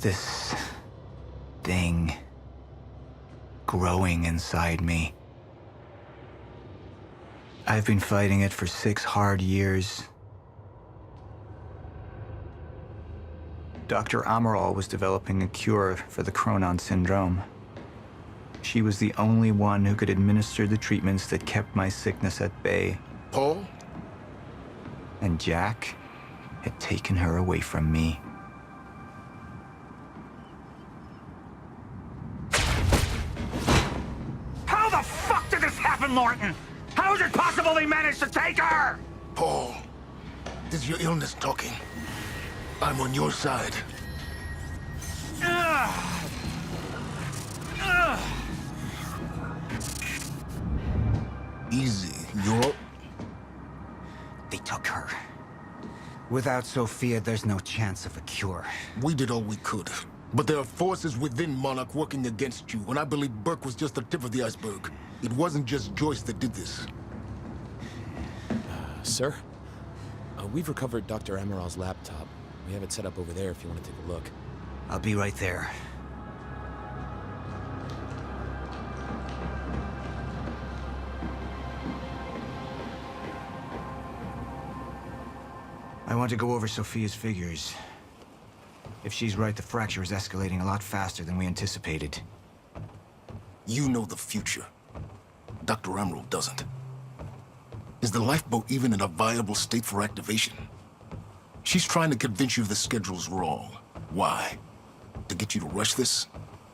This thing growing inside me. I've been fighting it for 6 hard years. Dr. Amaral was developing a cure for the Chronon syndrome. She was the only one who could administer the treatments that kept my sickness at bay. Paul? And Jack had taken her away from me. How the fuck did this happen, Morton? How is it possible they managed to take her? Paul, this is your illness talking. I'm on your side. Easy, you're... They took her. Without Sophia, there's no chance of a cure. We did all we could. But there are forces within Monarch working against you, and I believe Burke was just the tip of the iceberg. It wasn't just Joyce that did this. Sir? We've recovered Dr. Amaral's laptop. We have it set up over there if you want to take a look. I'll be right there. I want to go over Sophia's figures. If she's right, the fracture is escalating a lot faster than we anticipated. You know the future. Dr. Amaral doesn't. Is the lifeboat even in a viable state for activation? She's trying to convince you the schedule's wrong. Why? To get you to rush this?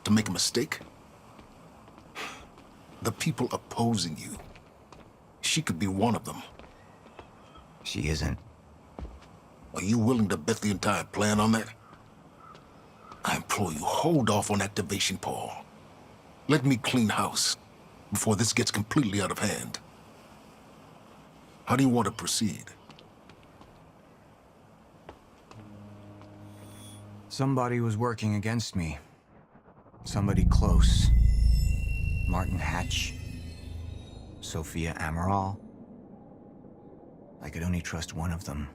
To make a mistake? The people opposing you. She could be one of them. She isn't. Are you willing to bet the entire plan on that? I implore you, hold off on activation, Paul. Let me clean house before this gets completely out of hand. How do you want to proceed? Somebody was working against me. Somebody close. Martin Hatch. Sophia Amaral. I could only trust one of them.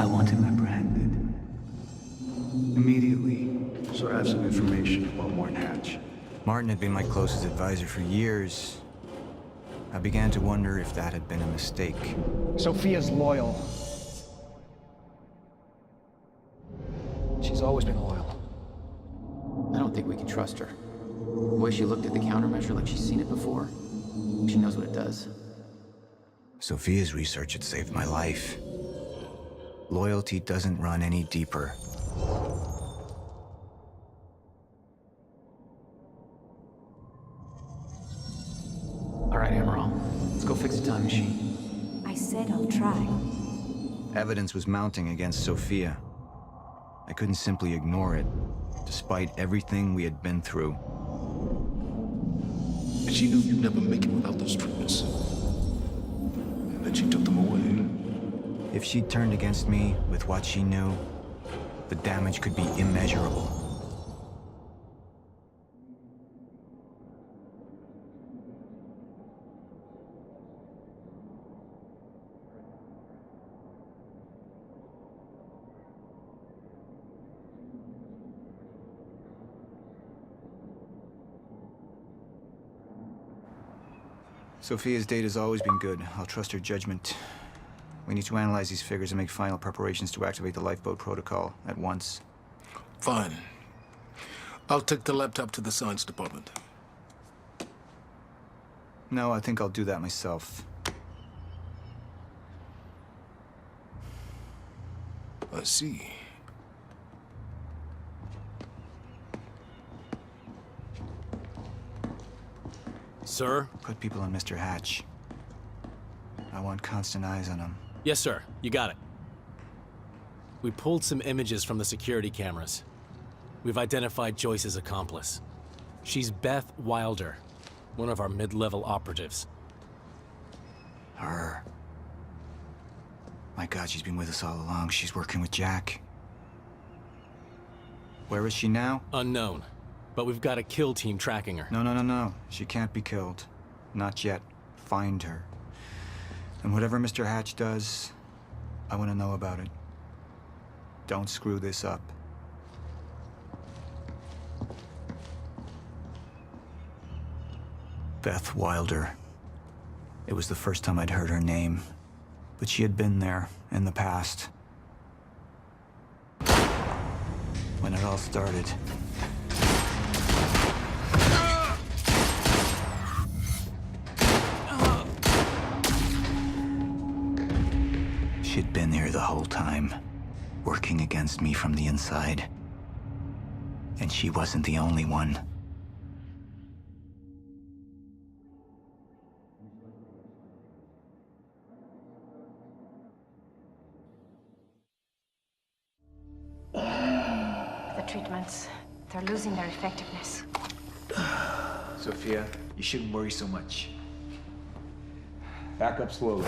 I want him apprehended. Immediately. So I have some information about Martin Hatch. Martin had been my closest advisor for years. I began to wonder if that had been a mistake. Sophia's loyal. She's always been loyal. I don't think we can trust her. The way she looked at the countermeasure like she's seen it before. She knows what it does. Sophia's research had saved my life. Loyalty doesn't run any deeper. All right, Amaral. Let's go fix the time machine. I said I'll try. Evidence was mounting against Sophia. I couldn't simply ignore it, despite everything we had been through. And she knew you'd never make it without those treatments. And then she took them away. If she'd turned against me with what she knew, the damage could be immeasurable. Sophia's data's always been good. I'll trust her judgment. We need to analyze these figures and make final preparations to activate the lifeboat protocol at once. Fine. I'll take the laptop to the science department. No, I think I'll do that myself. I see. Sir? Put people on Mr. Hatch. I want constant eyes on him. Yes, sir. You got it. We pulled some images from the security cameras. We've identified Joyce's accomplice. She's Beth Wilder, one of our mid-level operatives. Her. My God, she's been with us all along. She's working with Jack. Where is she now? Unknown. But we've got a kill team tracking her. No. She can't be killed. Not yet. Find her. And whatever Mr. Hatch does, I want to know about it. Don't screw this up. Beth Wilder. It was the first time I'd heard her name, but she had been there in the past. When it all started. She'd been here the whole time, working against me from the inside. And she wasn't the only one. The treatments, they're losing their effectiveness. Sophia, you shouldn't worry so much. Back up slowly.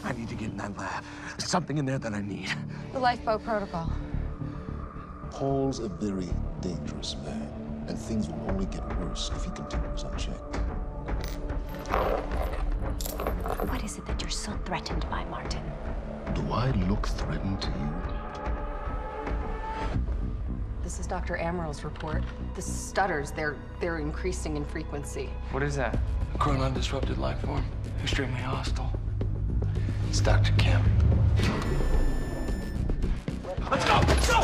I need to get in that lab. There's something in there that I need. The lifeboat protocol. Paul's a very dangerous man, and things will only get worse if he continues unchecked. What is it that you're so threatened by, Martin? Do I look threatened to you? This is Dr. Amaril's report. The stutters, they're increasing in frequency. What is that? Chronon disrupted life form. Extremely hostile. It's Dr. Kim. Let's go! Let's go!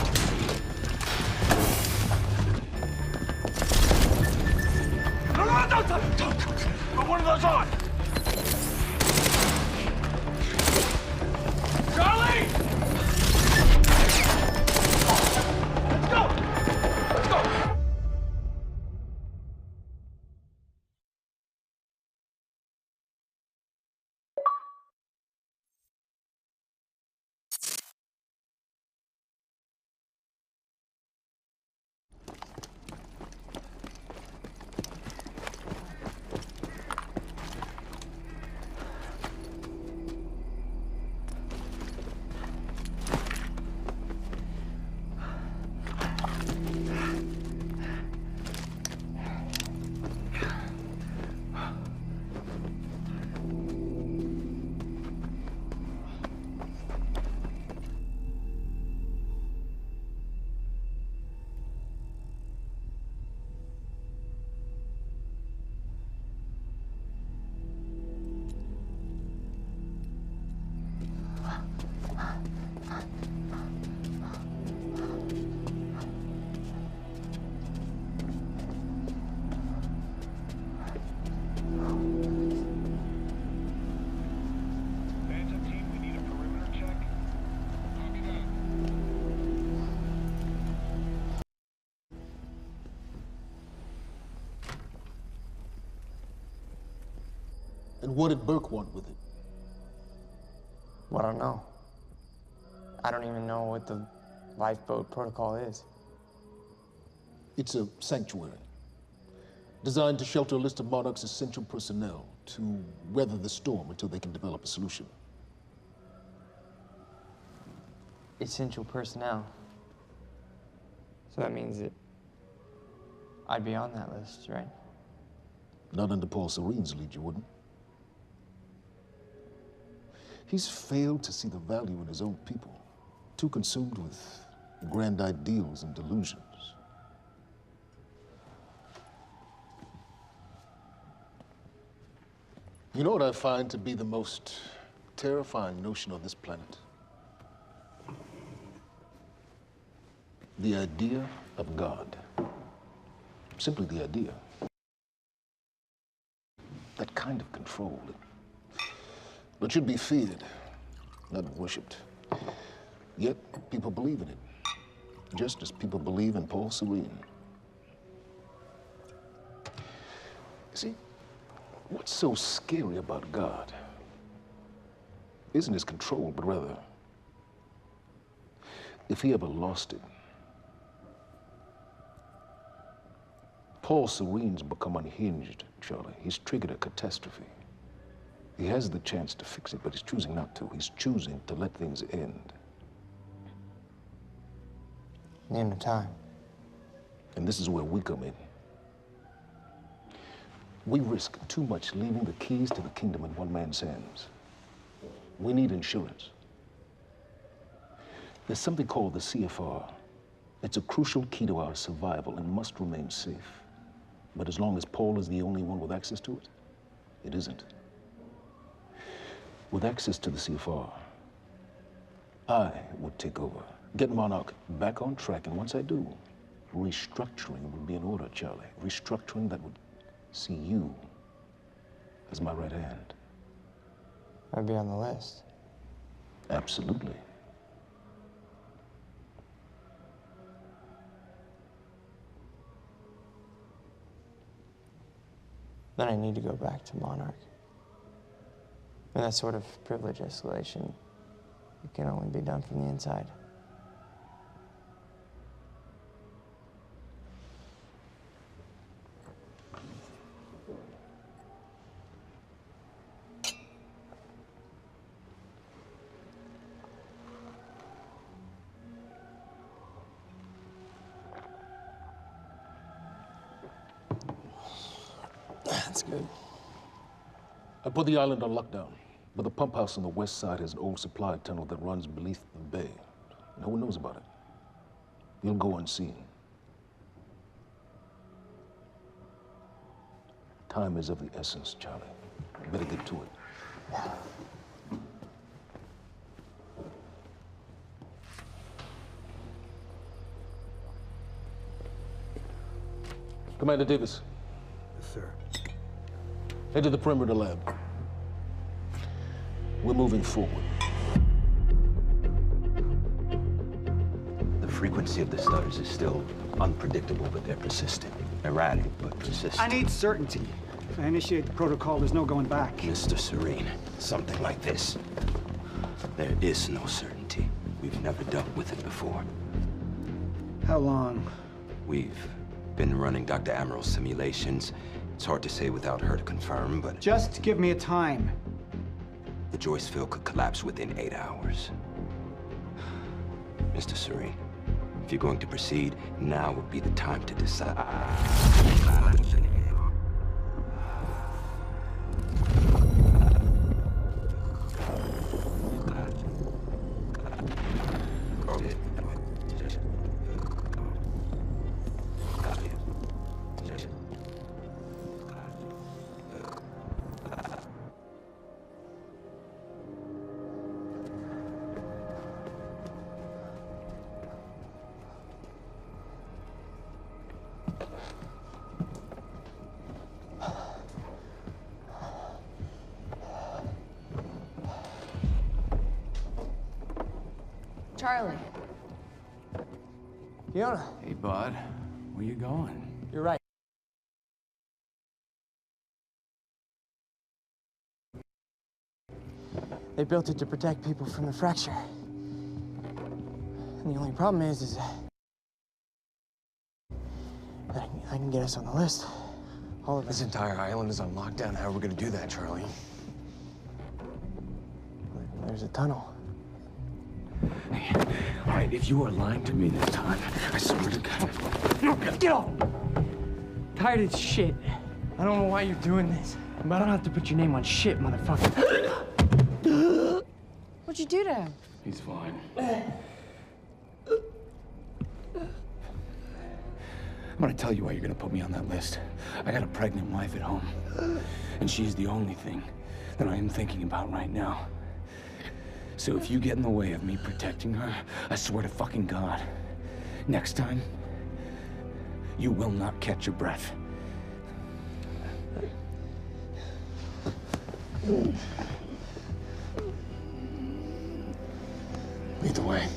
No, don't! Put one of those on! Charlie! Let's go! Let's go! And what did Burke want with it? Well, I don't know. I don't even know what the lifeboat protocol is. It's a sanctuary, designed to shelter a list of Monarch's essential personnel to weather the storm until they can develop a solution. Essential personnel. So that means that I'd be on that list, right? Not under Paul Serene's lead, you wouldn't. He's failed to see the value in his own people, too consumed with grand ideals and delusions. You know what I find to be the most terrifying notion on this planet? The idea of God. Simply the idea. That kind of control. But should be feared, not worshipped. Yet people believe in it, just as people believe in Paul Serene. See, what's so scary about God isn't his control, but rather, if he ever lost it. Paul Serene's become unhinged, Charlie. He's triggered a catastrophe. He has the chance to fix it, but he's choosing not to. He's choosing to let things end. The end of time. And this is where we come in. We risk too much leaving the keys to the kingdom in one man's hands. We need insurance. There's something called the CFR. It's a crucial key to our survival and must remain safe. But as long as Paul is the only one with access to it, it isn't. With access to the CFR, I would take over, get Monarch back on track, and once I do, restructuring would be in order, Charlie. Restructuring that would see you as my right hand. I'd be on the list. Absolutely. Then I need to go back to Monarch. And that sort of privilege escalation, it can only be done from the inside. That's good. I put the island on lockdown, but the pump house on the west side has an old supply tunnel that runs beneath the bay. No one knows about it. You'll go unseen. Time is of the essence, Charlie. Better get to it. Commander Davis. Yes, sir. Head to the perimeter lab. We're moving forward. The frequency of the stutters is still unpredictable, but they're persistent. Erratic, but persistent. I need certainty. If I initiate the protocol, there's no going back. Mr. Serene, something like this. There is no certainty. We've never dealt with it before. How long? We've been running Dr. Amaril's simulations. It's hard to say without her to confirm, but... Just give me a time. The Joyce field could collapse within 8 hours. Mr. Serene, if you're going to proceed, now would be the time to decide. Charlie. Fiona. Hey, bud. Where you going? You're right. They built it to protect people from the fracture. And the only problem is that I can get us on the list. All of us. This entire island is on lockdown. How are we gonna do that, Charlie? There's a tunnel. Hey, all right, if you are lying to me this time, I swear to God. Get off! Tired of this shit. I don't know why you're doing this, but I don't have to put your name on shit, motherfucker. What'd you do to him? He's fine. I'm gonna tell you why you're gonna put me on that list. I got a pregnant wife at home, and she's the only thing that I am thinking about right now. So if you get in the way of me protecting her, I swear to fucking God, next time, you will not catch your breath. Lead the way.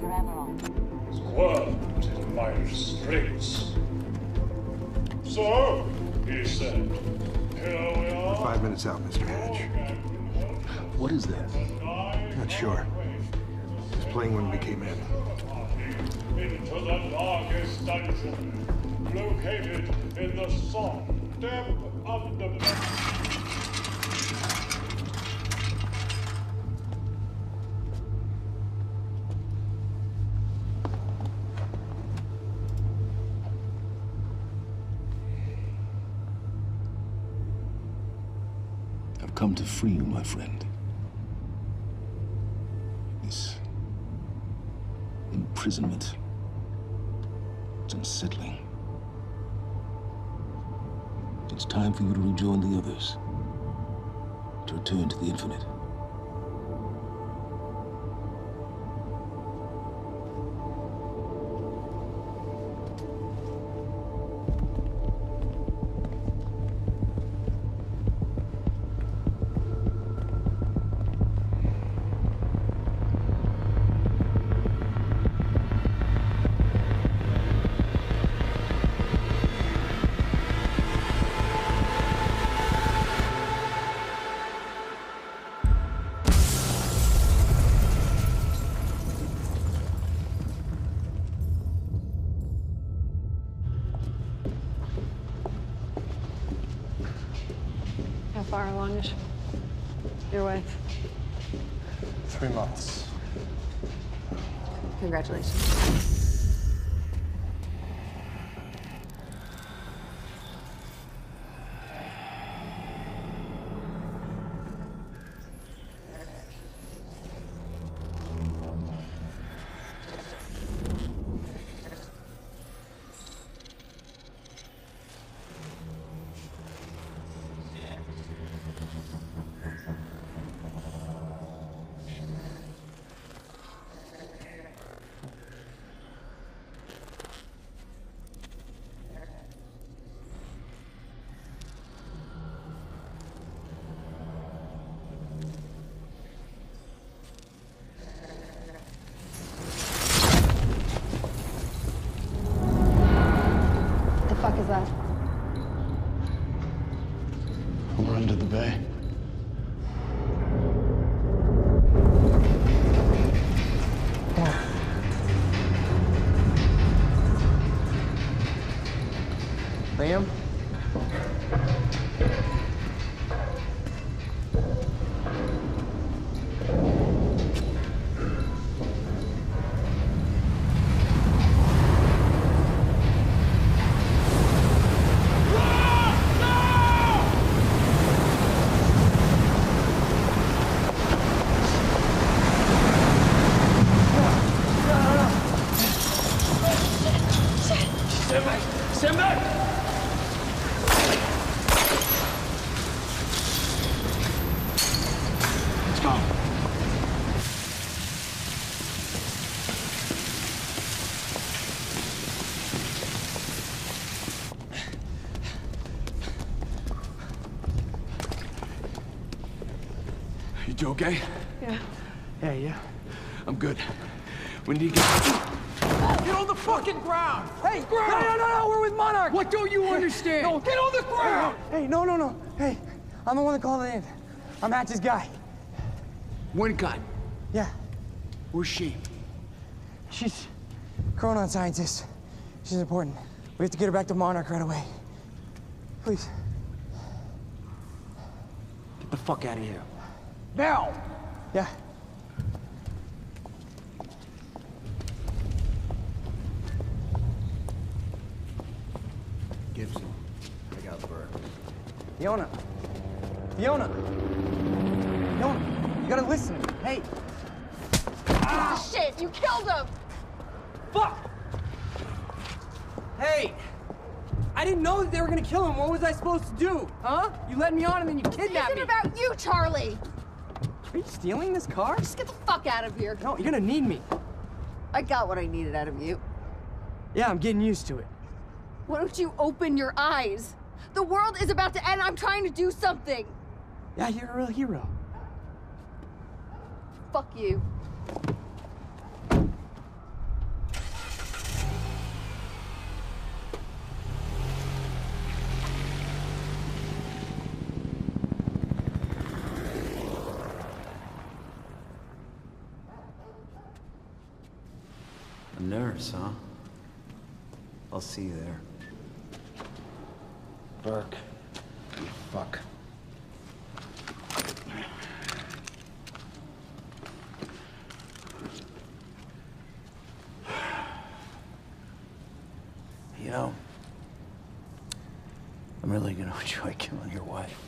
Dr. Emerald. Squirmed in my restraints. So, he said, here we are. 5 minutes out, Mr. Hatch. What is that? Not sure. It was playing when we came in. Into the darkest dungeon, located in the soft depth of the I've come to free you, my friend. This imprisonment, it's unsettling. It's time for you to rejoin the others, to return to the infinite. How far along is your wife? 3 months. Congratulations. The fuck is that? Over under the bay. Liam? Stand back! Stand back! Let's go. You two okay? Yeah. Yeah. I'm good. We need to get... Get on the fucking ground! Hey, no, we're with Monarch! What don't you understand? No, get on the ground! Hey, no. Hey, I'm the one that called it in. I'm Hatch's guy. Wincott. Yeah. Where's she? She's Chronon scientist. She's important. We have to get her back to Monarch right away. Please. Get the fuck out of here. Now! Yeah. Gibson, I got Burke. Fiona, you gotta listen. Hey. Ah, shit, you killed him! Fuck! Hey! I didn't know that they were gonna kill him. What was I supposed to do? Huh? You led me on and then you kidnapped me. It isn't about you, Charlie! Are you stealing this car? Just get the fuck out of here. No, you're gonna need me. I got what I needed out of you. Yeah, I'm getting used to it. Why don't you open your eyes? The world is about to end. I'm trying to do something. Yeah, you're a real hero. Fuck you. nerves, huh? I'll see you there. Burke, you fuck. You know, I'm really gonna enjoy killing your wife.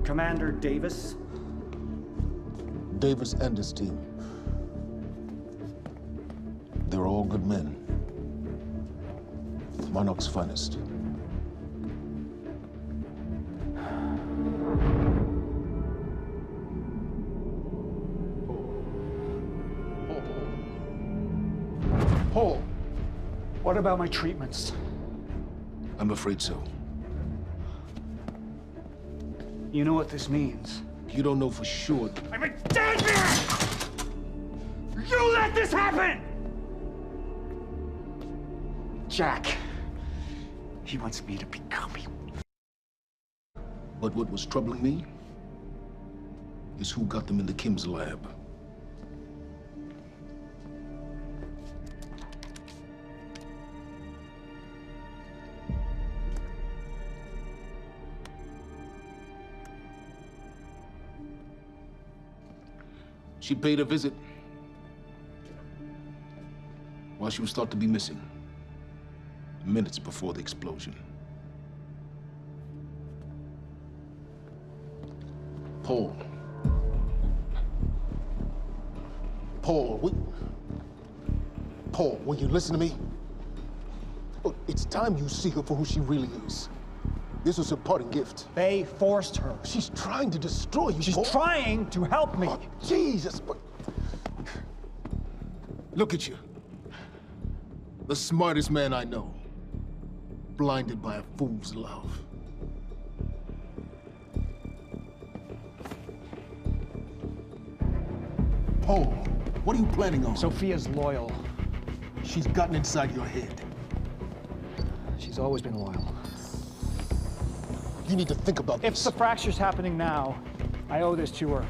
Commander Davis? Davis and his team. They're all good men. Monarch's finest. Paul, what about my treatments? I'm afraid so. You know what this means? You don't know for sure. I'm in danger! You let this happen! Jack. He wants me to become you. But what was troubling me is who got them into Kim's lab. She paid a visit while she was thought to be missing, minutes before the explosion. Paul. Paul, will you listen to me? Look, it's time you see her for who she really is. This was her parting gift. They forced her. She's trying to destroy you, She's Paul. trying to help me. Oh, Jesus, but... Look at you. The smartest man I know. Blinded by a fool's love. Paul, what are you planning on? Sophia's loyal. She's gotten inside your head. She's always been loyal. You need to think about If this. the fracture's happening now, I owe this to her.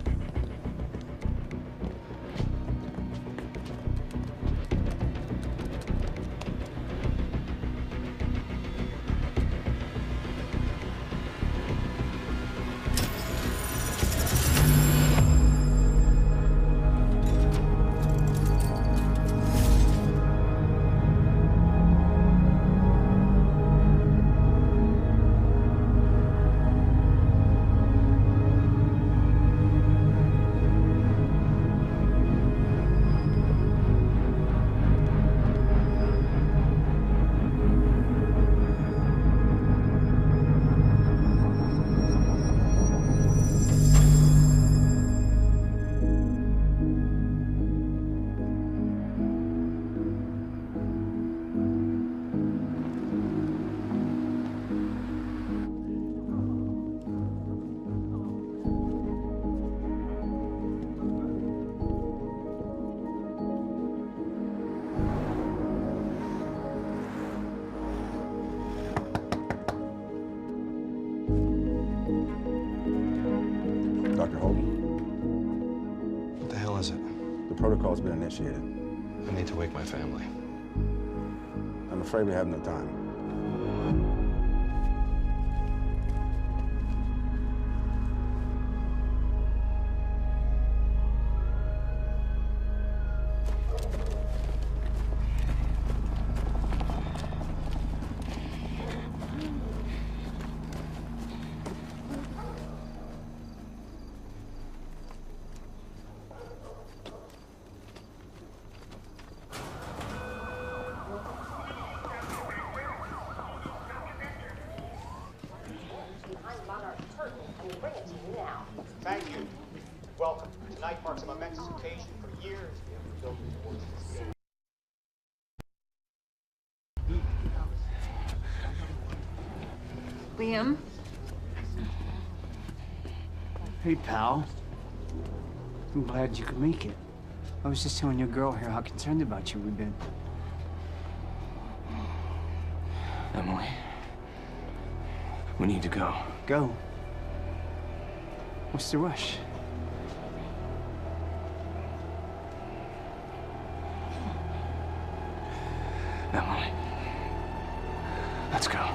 Dr. Hogan? What the hell is it? The protocol's been initiated. I need to wake my family. I'm afraid we have no time. Liam? Hey, pal. I'm glad you could make it. I was just telling your girl here how concerned about you we've been. Emily, we need to go. Go? What's the rush? Emily, let's go.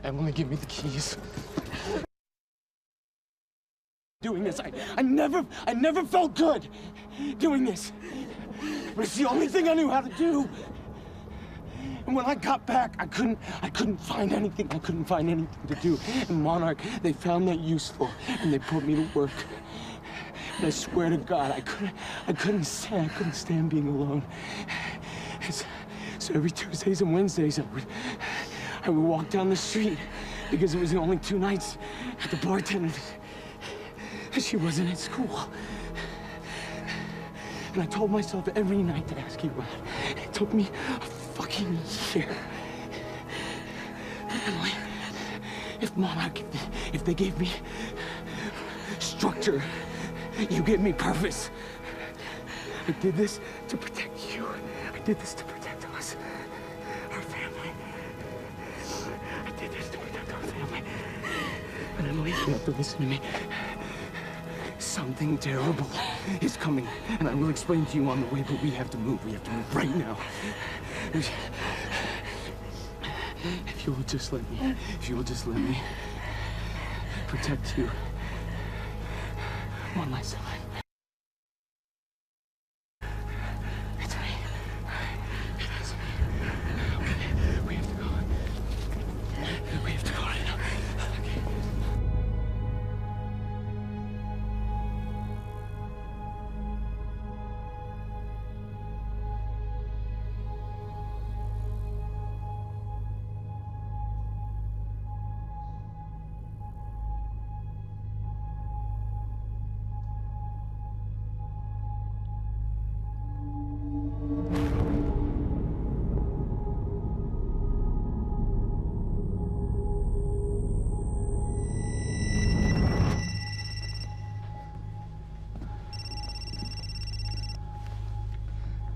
Emily, give me the keys. Doing this, I never felt good doing this. But it's the only thing I knew how to do. And when I got back, I couldn't find anything. I couldn't find anything to do. And Monarch, they found that useful, and they put me to work. And I swear to God, I couldn't stand being alone. So every Tuesdays and Wednesdays, I would walk down the street because it was the only 2 nights at the bartender. She wasn't at school. And I told myself every night to ask you out. It took me a fucking year. Emily, if Monarch, if they gave me structure, you gave me purpose. I did this to protect you. I did this to protect us. Our family. I did this to protect our family. And Emily, you have to listen to me. Something terrible is coming, and I will explain to you on the way, but we have to move. We have to move right now. If you will just let me protect you on my side. It's me. It is me. Okay, we have to go. We have to go right now. Okay.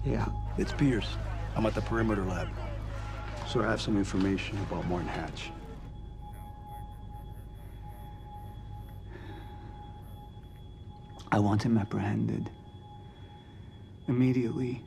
Yeah, it's Pierce. I'm at the perimeter lab. So I have some information about Martin Hatch. I want him apprehended. Immediately.